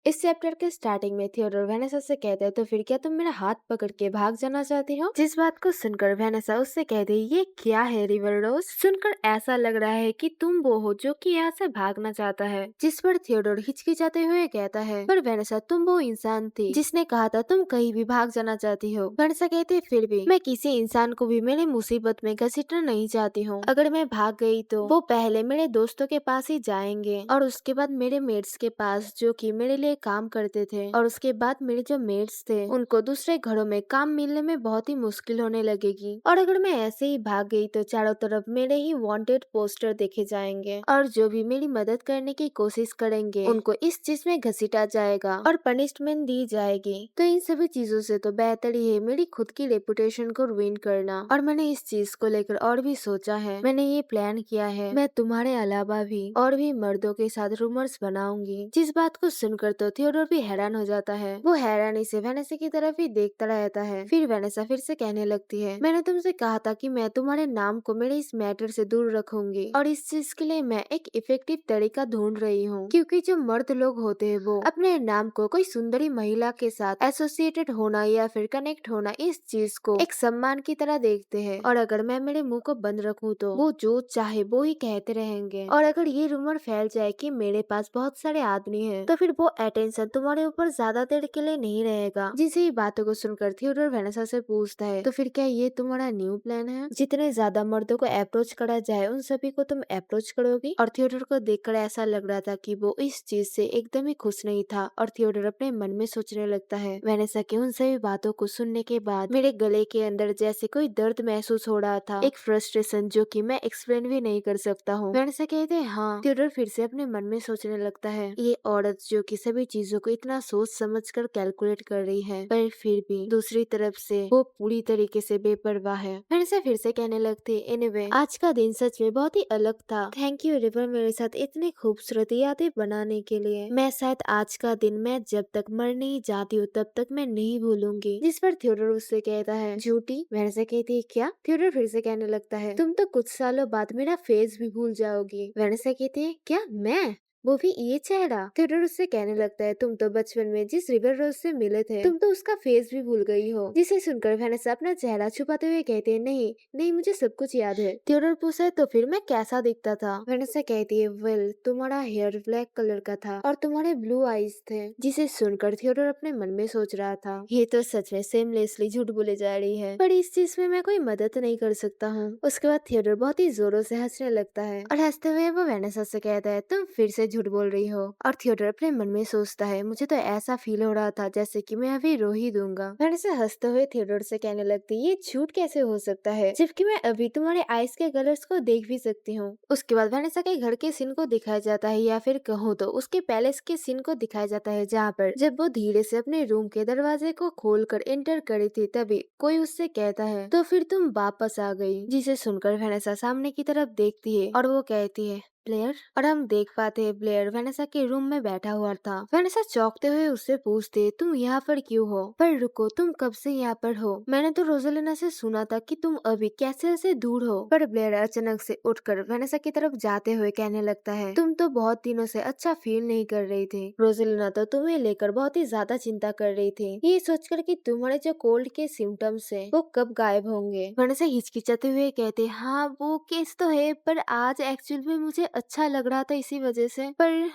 इस चैप्टर के स्टार्टिंग में थियोडोर वेनेसा से कहते हैं, तो फिर क्या तुम मेरा हाथ पकड़ के भाग जाना चाहती हो? जिस बात को सुनकर वेनेसा उससे कहते हैं, ये क्या है रिवर रोज? सुनकर ऐसा लग रहा है कि तुम वो हो जो कि यहाँ से भागना चाहता है। जिस पर थियोडोर हिचकिचाते हुए कहता है, पर वेनेसा तुम वो इंसान थी जिसने कहा था तुम कहीं भी भाग जाना चाहती हो। वेनेसा कहते फिर भी मैं किसी इंसान को भी मेरे मुसीबत में घसीटना नहीं चाहती हूँ। अगर मैं भाग गई तो वो पहले मेरे दोस्तों के पास ही जाएंगे और उसके बाद मेरे मेट्स के पास जो कि मेरे लिए काम करते थे, और उसके बाद मेरे जो मेट्स थे उनको दूसरे घरों में काम मिलने में बहुत ही मुश्किल होने लगेगी। और अगर मैं ऐसे ही भाग गई तो चारों तरफ मेरे ही वांटेड पोस्टर देखे जाएंगे और जो भी मेरी मदद करने की कोशिश करेंगे उनको इस चीज में घसीटा जाएगा और पनिशमेंट दी जाएगी। तो इन सभी चीजों से तो बेहतर ही है मेरी खुद की रेपुटेशन को रुइन करना। और मैंने इस चीज को लेकर और भी सोचा है, मैंने ये प्लान किया है, मैं तुम्हारे अलावा भी और भी मर्दों के साथ रूमर्स बनाऊंगी। जिस बात को सुनकर तो थियोडोर भी हैरान हो जाता है। वो हैरानी से वेनेसा की तरफ ही देखता रहता है। फिर वेनेसा फिर से कहने लगती है, मैंने तुमसे कहा था कि मैं तुम्हारे नाम को मेरे इस मैटर से दूर रखूंगी और इस चीज के लिए मैं एक इफेक्टिव तरीका ढूंढ रही हूँ, क्योंकि जो मर्द लोग होते हैं वो अपने नाम को कोई सुंदरी महिला के साथ एसोसिएटेड होना या फिर कनेक्ट होना इस चीज को एक सम्मान की तरह देखते हैं। और अगर मैं मेरे मुंह को बंद रखूं तो वो जो चाहे वो ही कहते रहेंगे। और अगर ये रूमर फैल जाए कि मेरे पास बहुत सारे आदमी हैं, तो फिर वो अटेंशन तुम्हारे ऊपर ज्यादा देर के लिए नहीं रहेगा। जिसे ही बातों को सुनकर थियोडोर वेनेसा से पूछता है, तो फिर क्या ये तुम्हारा न्यू प्लान है? जितने ज्यादा मर्दों को अप्रोच करा जाए उन सभी को तुम अप्रोच करोगी? और थियोडोर को देखकर ऐसा लग रहा था कि वो इस चीज से एकदम ही खुश नहीं था। और थियोडोर अपने मन में सोचने लगता है, वेनेसा की उन सभी बातों को सुनने के बाद मेरे गले के अंदर जैसे कोई दर्द महसूस हो रहा था, एक फ्रस्ट्रेशन जो कि मैं एक्सप्लेन भी नहीं कर सकता हूँ। वेनेसा कहते हैं हाँ। थियोडोर फिर से अपने मन में सोचने लगता है, ये औरत जो कि सभी चीजों को इतना सोच समझ कर कैलकुलेट कर रही है, पर फिर भी दूसरी तरफ से वो पूरी तरीके से बेपरवाह है। वेनेसा फिर से कहने लगती, एनीवे आज का दिन सच में बहुत ही अलग था। थैंक यू रिवर मेरे साथ इतनी खूबसूरत यादें बनाने के लिए। मैं शायद आज का दिन मैं जब तक मर नहीं जाती हूँ तब तक मैं नहीं भूलूंगी। जिस पर थियोडोर उससे कहता है, झूठी? वेनेसा कहती है क्या? थियोडोर फिर से कहने लगता है, तुम तो कुछ सालों बाद मेरा फेस भी भूल जाओगी। वेनेसा कहती है क्या मैं? वो भी ये चेहरा? थियोडोर उससे कहने लगता है, तुम तो बचपन में जिस रिवर रोज से मिले थे तुम तो उसका फेस भी भूल गई हो। जिसे सुनकर वेनेसा अपना चेहरा छुपाते हुए कहते हैं, नहीं नहीं मुझे सब कुछ याद है। थियोडोर पूछे, तो फिर मैं कैसा दिखता था? वेनेसा कहती है, वेल तुम्हारा हेयर ब्लैक कलर का था और तुम्हारे ब्लू आईज थे। जिसे सुनकर थियोडोर अपने मन में सोच रहा था, ये तो सच में सेमलेसली झूठ बोले जा रही है, पर इस चीज में मैं कोई मदद नहीं कर सकता हूँ। उसके बाद थियोडोर बहुत ही जोरों से हंसने लगता है और हंसते हुए वो वेनेसा से कहता है, तुम फिर से झूठ बोल रही हो। और थियोडोर अपने मन में सोचता है, मुझे तो ऐसा फील हो रहा था जैसे कि मैं अभी रो ही दूंगा। वेनेसा हंसते हुए थियोडोर से कहने लगती, ये झूठ कैसे हो सकता है जबकि मैं अभी तुम्हारे आईज के कलर्स को देख भी सकती हूँ। उसके बाद वेनेसा के घर के सीन को दिखाया जाता है, या फिर कहूँ तो उसके पैलेस के सीन को दिखाया जाता है, जहाँ पर जब वो धीरे से अपने रूम के दरवाजे को खोलकर एंटर करी थी तभी कोई उससे कहता है, तो फिर तुम वापस आ गई। जिसे सुनकर वेनेसा सामने की तरफ देखती है और वो कहती है, ब्लेयर? और हम देख पाते हैं ब्लेयर वेनेसा के रूम में बैठा हुआ था। वेनेसा चौंकते हुए उससे पूछते, तुम यहाँ पर क्यों हो? पर रुको, तुम कब से यहाँ पर हो? मैंने तो रोजेलिना से सुना था कि तुम अभी कैसल से दूर हो। पर ब्लेयर अचानक से उठकर वेनेसा की तरफ जाते हुए कहने लगता है, तुम तो बहुत दिनों से अच्छा फील नहीं कर रही थी। रोजेलिना तो तुम्हें लेकर बहुत ही ज्यादा चिंता कर रही थी, ये सोचकर कि तुम्हारे जो कोल्ड के सिम्टम्स है वो कब गायब होंगे। वेनेसा हिचकिचाते हुए कहते, हाँ वो केस तो है, पर आज एक्चुअल में मुझे अच्छा लग रहा था इसी वजह से। पर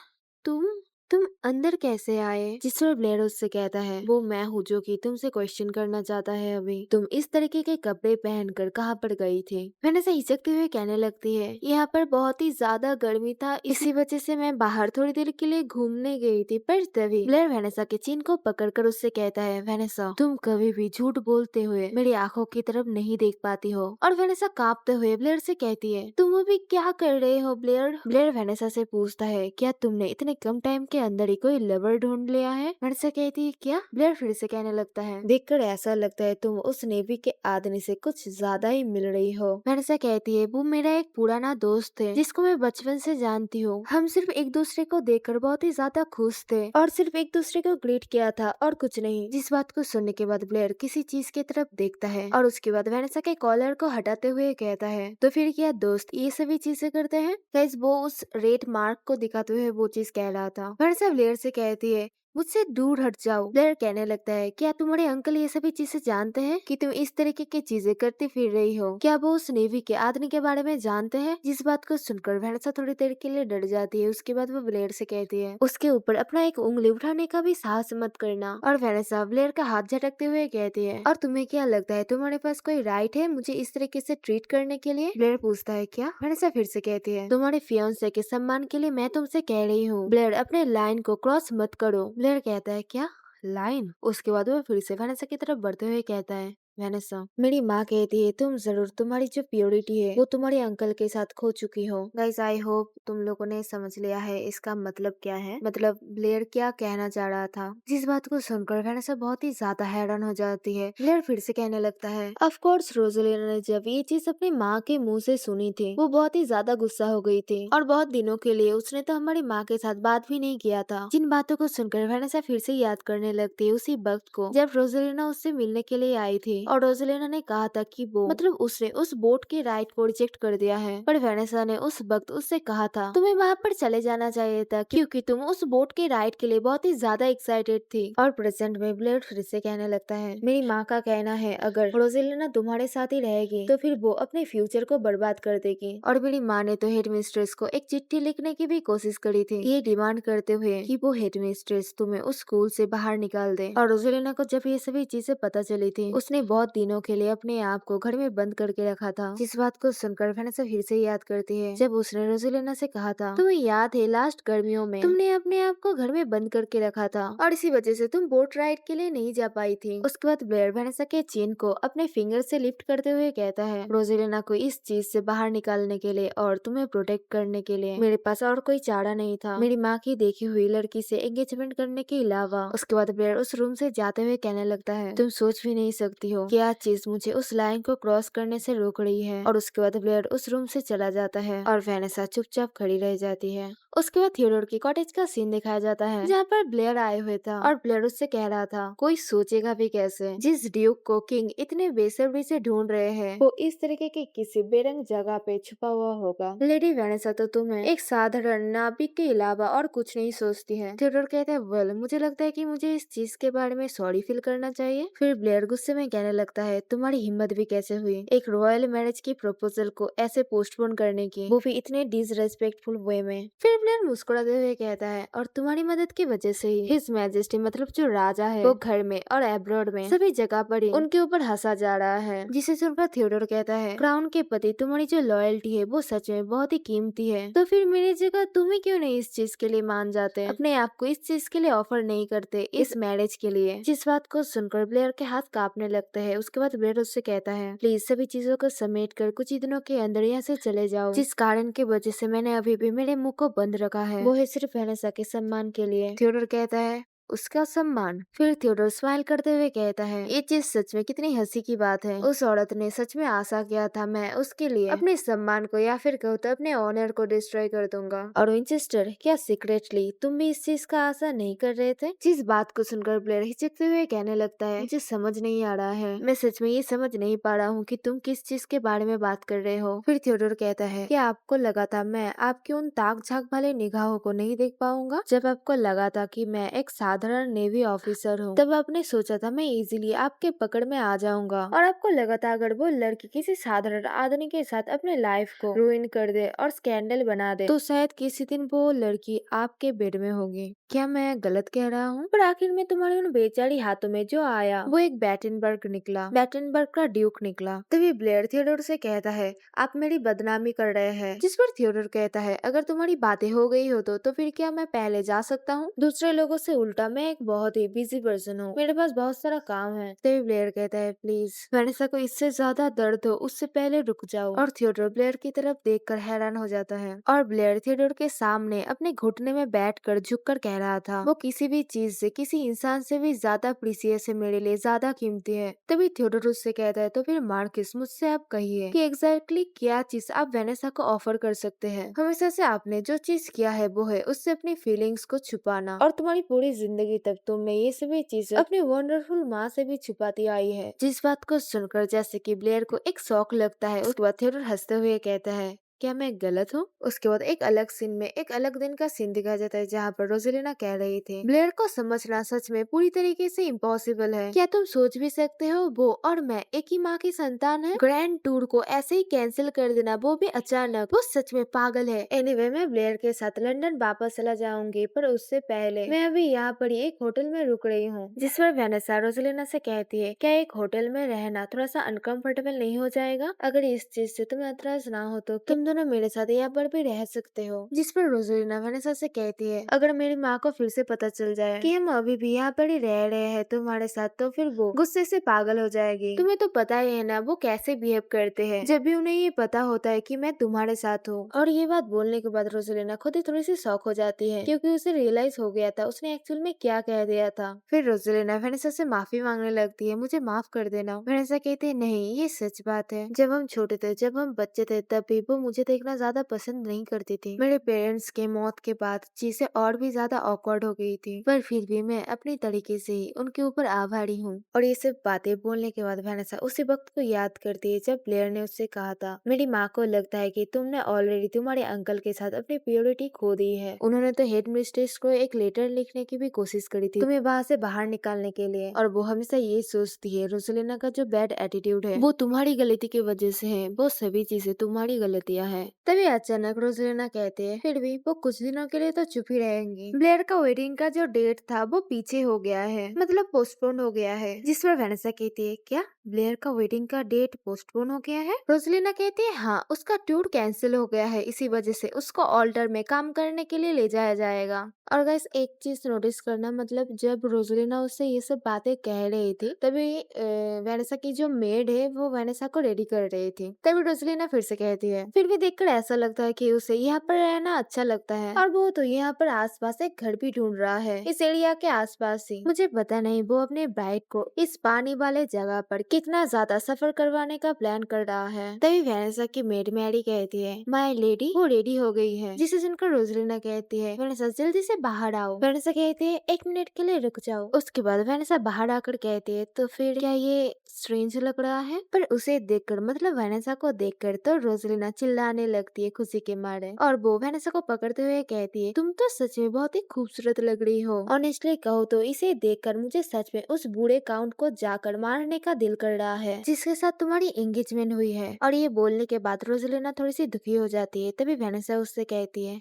तुम अंदर कैसे आए? जिस पर ब्लेयर उससे कहता है, वो मैं हूँ जो कि तुमसे क्वेश्चन करना चाहता है। अभी तुम इस तरीके के कपड़े पहनकर कहाँ पर गई थी? वेनेसा हिचकते हुए कहने लगती है, यहाँ पर बहुत ही ज्यादा गर्मी था, इसी वजह से मैं बाहर थोड़ी देर के लिए घूमने गई थी। पर तभी ब्लेयर वेनेसा के चीन को पकड़कर उससे कहता है, वेनेसा तुम कभी भी झूठ बोलते हुए मेरी आंखों की तरफ नहीं देख पाती हो। और वेनेसा कांपते हुए ब्लेयर से कहती है, तुम अभी क्या कर रहे हो ब्लेयर? ब्लेयर वेनेसा से पूछता है, क्या तुमने इतने कम टाइम के अंदर ही कोई लवर ढूंढ लिया है? वेनेसा कहती है, क्या? ब्लेयर फिर से कहने लगता है, देखकर ऐसा लगता है तुम उस नेवी के आदमी से कुछ ज्यादा ही मिल रही हो। वेनेसा कहती है, वो मेरा एक पुराना दोस्त है जिसको मैं बचपन से जानती हूँ। हम सिर्फ एक दूसरे को देखकर बहुत ही ज्यादा खुश थे और सिर्फ एक दूसरे को ग्रीट किया था और कुछ नहीं। जिस बात को सुनने के बाद ब्लेयर किसी चीज की तरफ देखता है और उसके बाद वेनेसा के कॉलर को हटाते हुए कहता है, तो फिर क्या दोस्त ये सभी चीजें करते हैं? गाइस वो उस रेड मार्क को दिखाते हुए वो चीज कह रहा था। वेनेसा ब्लेयर से कहती है, मुझसे दूर हट जाओ। ब्लेयर कहने लगता है, क्या तुम्हारे अंकल ये सभी चीजें जानते हैं कि तुम इस तरीके की चीजें करती फिर रही हो? क्या वो उस नेवी के आदमी के बारे में जानते हैं? जिस बात को सुनकर वैनेसा थोड़ी देर के लिए डर जाती है। उसके बाद वो ब्लेयर से कहती है, उसके ऊपर अपना एक उंगली उठाने का भी साहस मत करना। और वैनेसा ब्लेयर का हाथ झटकते हुए कहती है, और तुम्हें क्या लगता है तुम्हारे पास कोई राइट है मुझे इस तरीके से ट्रीट करने के लिए? ब्लेयर पूछता है, क्या? वैनेसा फिर से कहती है, तुम्हारे फियांसे के सम्मान के लिए मैं तुमसे कह रही हूँ, ब्लेयर अपने लाइन को क्रॉस मत करो। ब्लेयर कहता है, क्या लाइन? उसके बाद वो फिर से वैनेसा की तरफ बढ़ते हुए कहता है, वैनेसा, मेरी माँ कहती है तुम जरूर तुम्हारी जो प्योरिटी है वो तुम्हारे अंकल के साथ खो चुकी हो। गाइस, आई होप तुम लोगों ने समझ लिया है इसका मतलब क्या है, मतलब ब्लेयर क्या कहना चाह रहा था। जिस बात को सुनकर वैनेसा बहुत ही ज्यादा हैरान हो जाती है। ब्लेयर फिर से कहने लगता है, ऑफ कोर्स रोजेलिना ने जब ये चीज अपनी माँ के मुंह से सुनी थी वो बहुत ही ज्यादा गुस्सा हो गई थी और बहुत दिनों के लिए उसने तो हमारी माँ के साथ बात भी नहीं किया था। जिन बातों को सुनकर वैनेसा फिर से याद करने लगती है उसी वक्त को जब रोजेलिना उससे मिलने के लिए आई थी और रोजेलिना ने कहा था कि वो मतलब उसने उस बोट के राइड को रिजेक्ट कर दिया है। पर वैनेसा ने उस वक्त उससे कहा था तुम्हें वहाँ पर चले जाना चाहिए था क्योंकि तुम उस बोट के राइड के लिए बहुत ही ज्यादा एक्साइटेड थी। और प्रेजेंट में ब्लेयर फिर से कहने लगता है, मेरी माँ का कहना है अगर रोजेलिना तुम्हारे साथ ही रहेगी तो फिर वो अपने फ्यूचर को बर्बाद कर देगी। और मेरी माँ ने तो हेड मिस्ट्रेस को एक चिट्ठी लिखने की भी कोशिश करी थी ये डिमांड करते हुए कि वो हेड मिस्ट्रेस तुम्हें उस स्कूल से बाहर निकाल दे। और रोजेलिना को जब ये सभी चीजें पता चली थी उसने बहुत दिनों के लिए अपने आप को घर में बंद करके रखा था। जिस बात को सुनकर वैनेसा फिर से याद करती है जब उसने रोजेलिना से कहा था, तुम्हें याद है लास्ट गर्मियों में तुमने अपने आप को घर में बंद करके रखा था और इसी वजह से तुम बोट राइड के लिए नहीं जा पाई थी। उसके बाद ब्लेयर वैनेसा के चेन को अपने फिंगर से लिफ्ट करते हुए कहता है, रोजेलिना को इस चीज से बाहर निकालने के लिए और तुम्हें प्रोटेक्ट करने के लिए मेरे पास और कोई चारा नहीं था मेरी माँ की देखी हुई लड़की से एंगेजमेंट करने के अलावा। उसके बाद ब्लेयर उस रूम से जाते हुए कहने लगता है, तुम सोच भी नहीं सकती हो क्या चीज मुझे उस लाइन को क्रॉस करने से रोक रही है। और उसके बाद ब्लेयर उस रूम से चला जाता है और वैनेसा चुपचाप खड़ी रह जाती है। उसके बाद थियोडोर की कॉटेज का सीन दिखाया जाता है जहाँ पर ब्लेयर आए हुए था और ब्लेयर उससे कह रहा था कोई सोचेगा भी कैसे जिस ड्यूक को किंग इतने बेसब्री से ढूंढ रहे हैं वो इस तरीके की किसी बेरंग जगह पे छुपा हुआ होगा। लेडी वैनेसा तो तुम्हें एक साधारण नाविक के अलावा और कुछ नहीं सोचती है। थियोडोर कहते हैं, वेल मुझे लगता है कि मुझे इस चीज के बारे में सॉरी फील करना चाहिए। फिर ब्लेयर गुस्से में कहने लगता है, तुम्हारी हिम्मत भी कैसे हुई एक रॉयल मैरिज की प्रपोजल को ऐसे पोस्टपोन करने की, वो भी इतने डिसरेस्पेक्टफुल वे में। फिर ब्लेयर मुस्कुराते हुए कहता है, और तुम्हारी मदद की वजह से ही हिज मैजेस्टी मतलब जो राजा है वो घर में और एब्रॉड में सभी जगह पर ही उनके ऊपर हंसा जा रहा है। जिसे सुनकर थियोडोर कहता है, क्राउन के प्रति तुम्हारी जो लॉयल्टी है वो सच में बहुत ही कीमती है, तो फिर मेरी जगह तुम्हें क्यों नहीं इस चीज के लिए मान जाते, अपने आप को इस चीज के लिए ऑफर नहीं करते इस मैरिज के लिए। जिस बात को सुनकर ब्लेयर के हाथ कांपने लगते हैं। उसके बाद ब्लेयर उससे कहता है, प्लीज सभी चीजों को समेट कर कुछ ही दिनों के अंदर यहाँ से चले जाओ। जिस कारण की वजह से मैंने अभी भी मेरे मुंह को बंद रखा है वो है सिर्फ वैनेसा के सम्मान के लिए। थियोडोर कहता है, उसका सम्मान? फिर थियोडोर स्माइल करते हुए कहता है, ये चीज सच में कितनी हंसी की बात है। उस औरत ने सच में आशा किया था मैं उसके लिए अपने सम्मान को या फिर कहूँ तो अपने ऑनर को डिस्ट्रॉय कर दूंगा। और विंचेस्टर, क्या सीक्रेटली तुम भी इस चीज का आशा नहीं कर रहे थे? जिस बात को सुनकर ब्लेयर हिचकते हुए कहने लगता है, मुझे समझ नहीं आ रहा है, मैं सच में ये समझ नहीं पा रहा हूँ कि तुम किस चीज के बारे में बात कर रहे हो। फिर थियोडोर कहता है, क्या आपको लगा था मैं आपके उन ताक झाक वाले निगाहों को नहीं देख पाऊंगा? जब आपको लगा था कि मैं एक साधारण नेवी ऑफिसर हूँ तब आपने सोचा था मैं इजीली आपके पकड़ में आ जाऊंगा, और आपको लगा था अगर वो लड़की किसी साधारण आदमी के साथ अपने लाइफ को रुइन कर दे और स्कैंडल बना दे तो शायद किसी दिन वो लड़की आपके बेड में होगी। क्या मैं गलत कह रहा हूँ? पर आखिर में तुम्हारे उन बेचारी हाथों में जो आया वो एक बैटनबर्ग निकला, बैटनबर्ग का ड्यूक निकला। तभी ब्लेयर थियोडोर से कहता है, आप मेरी बदनामी कर रहे हैं। जिस पर थियोडोर कहता है, अगर तुम्हारी बातें हो गई हो तो फिर क्या मैं पहले जा सकता हूँ? दूसरे लोगों से उल्टा मैं एक बहुत ही बिजी पर्सन हूँ, मेरे पास बहुत सारा काम है। तभी ब्लेयर कहता है, प्लीज वैनेसा को इससे ज्यादा दर्द हो उससे पहले रुक जाओ। और थियोडोर ब्लेयर की तरफ देखकर हैरान हो जाता है और ब्लेयर थियोडोर के सामने अपने घुटने में बैठकर झुककर कह रहा था, वो किसी भी चीज से किसी इंसान से भी ज्यादा प्रीसियस है, मेरे लिए ज्यादा कीमती है। तभी थियोडोर उससे कहता है, तो फिर मार्किस मुझसे आप कहिए कि एग्जैक्टली क्या चीज आप वैनेसा को ऑफर कर सकते हैं। हमेशा से आपने जो चीज किया है वो है उससे अपनी फीलिंग्स को छुपाना, और तुम्हारी पूरी जिंदगी तक तुमने ये सभी चीजें अपनी वंडरफुल माँ से भी छुपाती आई है। जिस बात को सुनकर जैसे कि ब्लेयर को एक शौक लगता है उसके बाद थियोडोर हंसते हुए कहता है, क्या मैं गलत हूँ? उसके बाद एक अलग सीन में एक अलग दिन का सीन दिखाया जाता है जहाँ पर रोजेलिना कह रही थी, ब्लेयर को समझना सच में पूरी तरीके से इम्पॉसिबल है। क्या तुम सोच भी सकते हो वो और मैं एक ही माँ की संतान है? ग्रैंड टूर को ऐसे ही कैंसिल कर देना, वो भी अचानक, वो सच में पागल है। एनीवे मैं ब्लेयर के साथ लंदन वापस चला जाऊंगी, पर उससे पहले मैं अभी यहाँ पर ही एक होटल में रुक रही हूँ। जिस पर वेनेसा रोजेलिना से कहती है, क्या एक होटल में रहना थोड़ा सा अनकंफर्टेबल नहीं हो जाएगा? अगर इस चीज से तुम्हें एतराज ना हो तो तुम दोनों मेरे साथ यहाँ पर भी रह सकते हो। जिस पर रोजेलिना वेनेसा से कहती है, अगर मेरी माँ को फिर से पता चल जाए कि हम अभी भी यहाँ पर ही रह रहे हैं तुम्हारे साथ, तो फिर वो गुस्से से पागल हो जाएगी। तुम्हें तो पता ही है ना वो कैसे बिहेव करते हैं जब भी उन्हें ये पता होता है कि मैं तुम्हारे साथ हूँ। और ये बात बोलने के बाद रोजेलिना खुद ही थोड़ी सी शॉक हो जाती है, क्योंकि उसे रियलाइज हो गया था उसने एक्चुअल में क्या कह दिया था। फिर रोजेलिना वेनेसा से माफी मांगने लगती है, मुझे माफ कर देना। वेनेसा कहती है, नहीं ये सच बात है, जब हम छोटे थे, जब हम बच्चे थे, तब भी वो मुझे देखना ज्यादा पसंद नहीं करती थी। मेरे पेरेंट्स के मौत के बाद चीजें और भी ज्यादा ऑकवर्ड हो गई थी, पर फिर भी मैं अपनी तरीके से ही उनके ऊपर आभारी हूँ। और ये सब बातें बोलने के बाद वेनेसा उसी वक्त को याद करती है जब ब्लेयर ने उससे कहा था, मेरी माँ को लगता है कि तुमने ऑलरेडी तुम्हारे अंकल के साथ अपनी प्योरिटी खो दी है। उन्होंने तो हेड मिस्ट्रेस को एक लेटर लिखने की भी कोशिश करी थी तुम्हें वहाँ से बाहर निकालने के लिए, और वो हमेशा ये सोचती है रोजेलिना का जो बैड एटीट्यूड है वो तुम्हारी गलती की वजह से है, वो सभी चीजें तुम्हारी गलतियाँ है। तभी अचानक रोजेलिना कहते हैं, फिर भी वो कुछ दिनों के लिए तो चुप ही रहेंगी। ब्लेयर का वेडिंग का जो डेट था वो पीछे हो गया है, मतलब पोस्टपोन हो गया है। जिस पर वेनेसा कहती है, क्या ब्लेयर का वेडिंग का डेट पोस्टपोन हो गया है? रोजेलिना कहती है, हाँ उसका टूर कैंसिल हो गया है, इसी वजह से उसको ऑल्टर में काम करने के लिए ले जाया जाएगा। और गाइस एक चीज नोटिस करना, मतलब जब रोजेलिना उससे ये सब बातें कह रही थी तभी वेनेसा की जो मेड है वो वेनेसा को रेडी कर रही थी। तभी रोजेलिना फिर से कहती है, फिर भी देखकर ऐसा लगता है कि उसे यहाँ पर रहना अच्छा लगता है, और वो तो यहाँ पर आसपास एक घर भी ढूंढ रहा है, इस एरिया के आसपास ही। मुझे पता नहीं वो अपने ब्राइड को इस पानी वाले जगह पर कितना ज्यादा सफर करवाने का प्लान कर रहा है। तभी वेनेसा की मेड मैरी कहती है, माय लेडी वो रेडी हो गई है। जिसे सुनकर रोजेलिना कहती है, वेनेसा जल्दी से बाहर आओ। वेनेसा कहती है, एक मिनट के लिए रुक जाओ। उसके बाद वेनेसा बाहर आकर कहती है, तो फिर क्या ये स्ट्रेंज लग रहा है? पर उसे देखकर, मतलब वेनेसा को देखकर तो रोजेलिना चिल्लाने लगती है खुशी के मारे, और वो वेनेसा को पकड़ते हुए कहती है, तुम तो सच में बहुत ही खूबसूरत लग रही हो। ऑनेस्टली कहो तो इसे देखकर मुझे सच में उस बूढ़े काउंट को जाकर मारने का दिल कर रहा है जिसके साथ तुम्हारी एंगेजमेंट हुई है। और ये बोलने के बाद रोजेलिना थोड़ी सी दुखी हो जाती है। तभी वेनेसा उससे कहती है,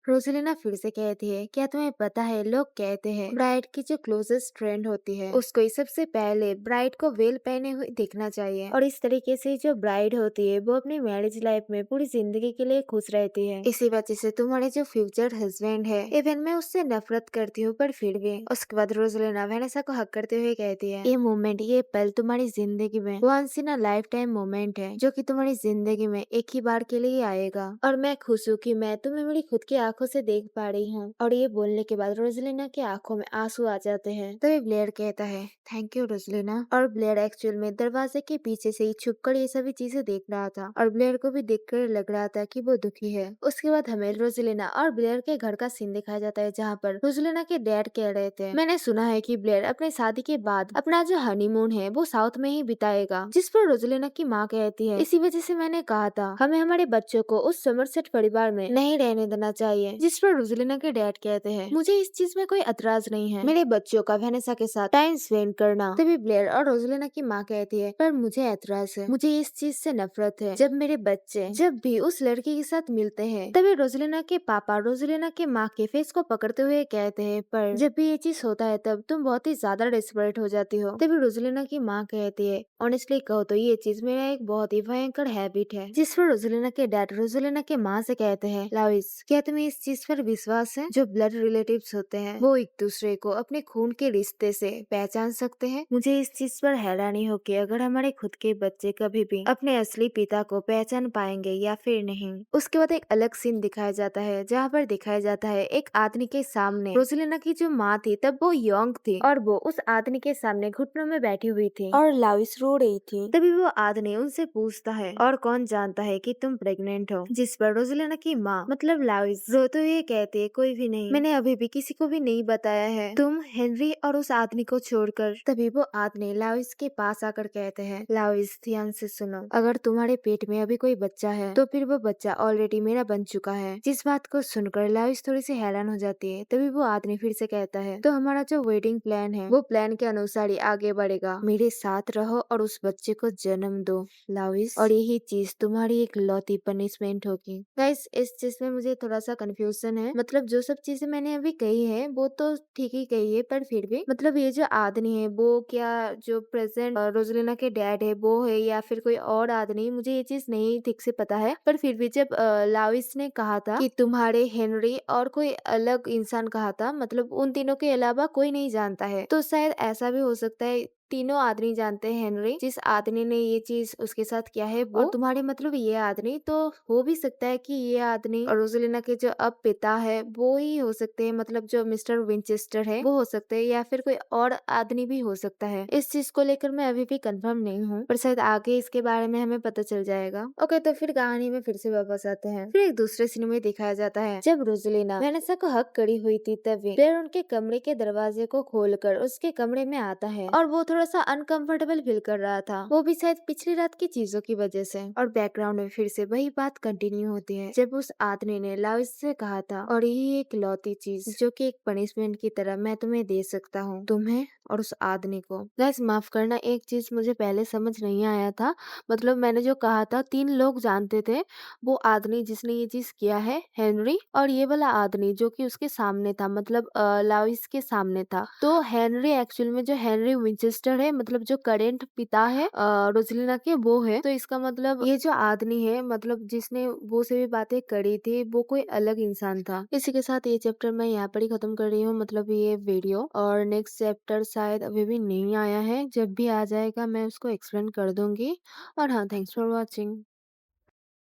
रोजेलिना फिर से कहती है, क्या तुम्हें पता है लोग कहते हैं ब्राइड की जो क्लोजेस्ट फ्रेंड होती है उसको ही सबसे पहले ब्राइड को वेल पहने हुए देखना चाहिए, और इस तरीके से जो ब्राइड होती है वो अपनी मैरिज लाइफ में पूरी जिंदगी के लिए खुश रहती है। इसी वजह से तुम्हारे जो फ्यूचर हस्बैंड है, इवन मैं उससे नफरत करती हूँ पर फिर भी। उसके बाद रोजेलिना वेनेसा को हक करते हुए कहती है, ये मोमेंट, ये पल तुम्हारी जिंदगी में once in a lifetime moment है, जो कि तुम्हारी जिंदगी में एक ही बार के लिए आएगा, और मैं खुश हूँ कि मैं तुम्हें मेरी खुद की आंखों से देख पा रही हूँ। और ये बोलने के बाद रोजेलिना की आंखों में आंसू आ जाते हैं। तभी ब्लेयर कहता है, थैंक यू रोजेलिना। और ब्लेयर एक्चुअल में दरवाजे के पीछे से ही छुपकर ये सभी चीजें देख रहा था, और ब्लेयर को भी देखकर लग रहा था कि वो दुखी है। उसके बाद हमें रोजेलिना और ब्लेयर के घर का सीन दिखाया जाता है, जहाँ पर रोजेलिना के डैड कह रहे थे, मैंने सुना है कि ब्लेयर अपने शादी के बाद अपना जो हनीमून है वो साउथ में ही बिताएगा। जिस पर रोजेलिना की माँ कहती है, इसी वजह से मैंने कहा था हमें हमारे बच्चों को उस समरसेट परिवार में नहीं रहने देना चाहिए। जिस पर रोजेलिना के डैड कहते हैं, मुझे इस चीज में कोई एतराज नहीं है, मेरे बच्चों का वेनेसा के साथ टाइम स्पेंड करना। तभी ब्लेयर और रोजेलिना की माँ कहती है, पर मुझे एतराज है, मुझे इस चीज से नफरत है जब मेरे बच्चे जब भी उस लड़की के साथ मिलते हैं। तभी रोजेलिना के पापा रोजेलिना के माँ के फेस को पकड़ते हुए कहते हैं, पर जब भी ये चीज होता है तब तुम बहुत ही ज्यादा डेस्परेट हो जाती हो। तभी रोजेलिना की माँ कहती है, ऑनेस्टली कहो तो ये चीज मेरा एक बहुत ही भयंकर हैबिट है। जिस पर रोजेलिना के डैड रोजेलिना के माँ से कहते हैं, लाविस क्या तुम्हें इस चीज पर विश्वास है जो ब्लड रिलेटिव्स होते हैं वो एक दूसरे को अपने खून के रिश्ते से पहचान सकते हैं? मुझे इस चीज पर हैरानी हो कि अगर हमारे खुद के बच्चे कभी भी अपने असली पिता को पहचान पाएंगे या फिर नहीं। उसके बाद एक अलग सीन दिखाया जाता है, जहाँ पर दिखाया जाता है एक आदमी के सामने रोजेलिना की जो माँ थी तब वो यंग थी, और वो उस आदमी के सामने घुटनों में बैठी हुई थी और लाविस रो रही थी। तभी वो आदमी उनसे पूछता है, और कौन जानता है कि तुम प्रेग्नेंट हो? जिस पर रोजेलिना की माँ मतलब लाविस रो तो ये कहती है कोई भी नहीं, मैंने अभी भी किसी को भी नहीं बताया है, तुम हेनरी और उस आदमी को छोड़कर। तभी वो आदमी लाविस के पास आकर कहते हैं, लाविस ध्यान से सुनो, अगर तुम्हारे पेट में अभी कोई बच्चा है तो फिर वो बच्चा ऑलरेडी मेरा बन चुका है। जिस बात को सुनकर लाविस थोड़ी सी हैरान हो जाती है। तभी वो आदमी फिर से कहता है, तो हमारा जो वेडिंग प्लान है वो प्लान के अनुसार ही आगे बढ़ेगा, मेरे साथ रहो और उस बच्चे को जन्म दो लाविस, और यही चीज तुम्हारी एक लौती पनिशमेंट होगी। गाइस इस चीज में मुझे थोड़ा सा कंफ्यूजन है, मतलब जो सब चीजें मैंने अभी कही है वो तो ठीक ही कही है, पर फिर भी मतलब ये जो आदमी है वो क्या जो प्रेजेंट रोजलिना के डैड है वो है या फिर कोई और आदमी, मुझे ये चीज नहीं ठीक से पता है। पर फिर भी जब लाविस ने कहा था कि तुम्हारे हेनरी और कोई अलग इंसान कहा था, मतलब उन तीनों के अलावा कोई नहीं जानता है, तो शायद ऐसा भी हो सकता है तीनों आदमी जानते हैं हेनरी जिस आदमी ने ये चीज उसके साथ किया है वो, और तुम्हारे मतलब ये आदमी, तो हो भी सकता है कि ये आदमी और रोजलिना के जो अब पिता है वो ही हो सकते हैं, मतलब जो मिस्टर विंचेस्टर है वो हो सकते हैं, या फिर कोई और आदमी भी हो सकता है। इस चीज को लेकर मैं अभी भी कंफर्म नहीं हूँ, पर शायद आगे इसके बारे में हमें पता चल जाएगा। ओके, तो फिर कहानी में फिर से वापस आते हैं। फिर एक दूसरे सीन में दिखाया जाता है जब रोजलिना वेनेसा को हक करी हुई थी, तभी फिर उनके कमरे के दरवाजे को खोलकर उसके कमरे में आता है और वो थोड़ा सा अनकंफर्टेबल फील कर रहा था, वो भी शायद पिछली रात की चीजों की वजह से। और बैकग्राउंड में फिर से वही बात कंटिन्यू होती है जब उस आदमी ने लाविस से कहा था, और यही एक लौती चीज जो कि एक पनिशमेंट की तरह मैं तुम्हें दे सकता हूँ, तुम्हें और उस आदमी को। गैस माफ करना, एक चीज मुझे पहले समझ नहीं आया था, मतलब मैंने जो कहा था 3 लोग जानते थे, वो आदमी जिसने ये चीज किया है हेनरी, और ये वाला आदमी जो कि उसके सामने था, मतलब लाविस के सामने था। तो हेनरी एक्चुअल में जो हेनरी विंचेस्टर है, मतलब जो करेंट पिता है रोजलिना के, वो है। तो इसका मतलब ये जो आदमी है, मतलब जिसने वो सभी बातें करी थी, वो कोई अलग इंसान था। इसी के साथ ये चैप्टर मैं यहाँ पर ही खत्म कर रही हूँ, मतलब ये वीडियो, और नेक्स्ट चैप्टर शायद अभी भी नहीं आया है, जब भी आ जाएगा मैं उसको एक्सप्लेन कर दूंगी। और हाँ, थैंक्स फॉर वॉचिंग।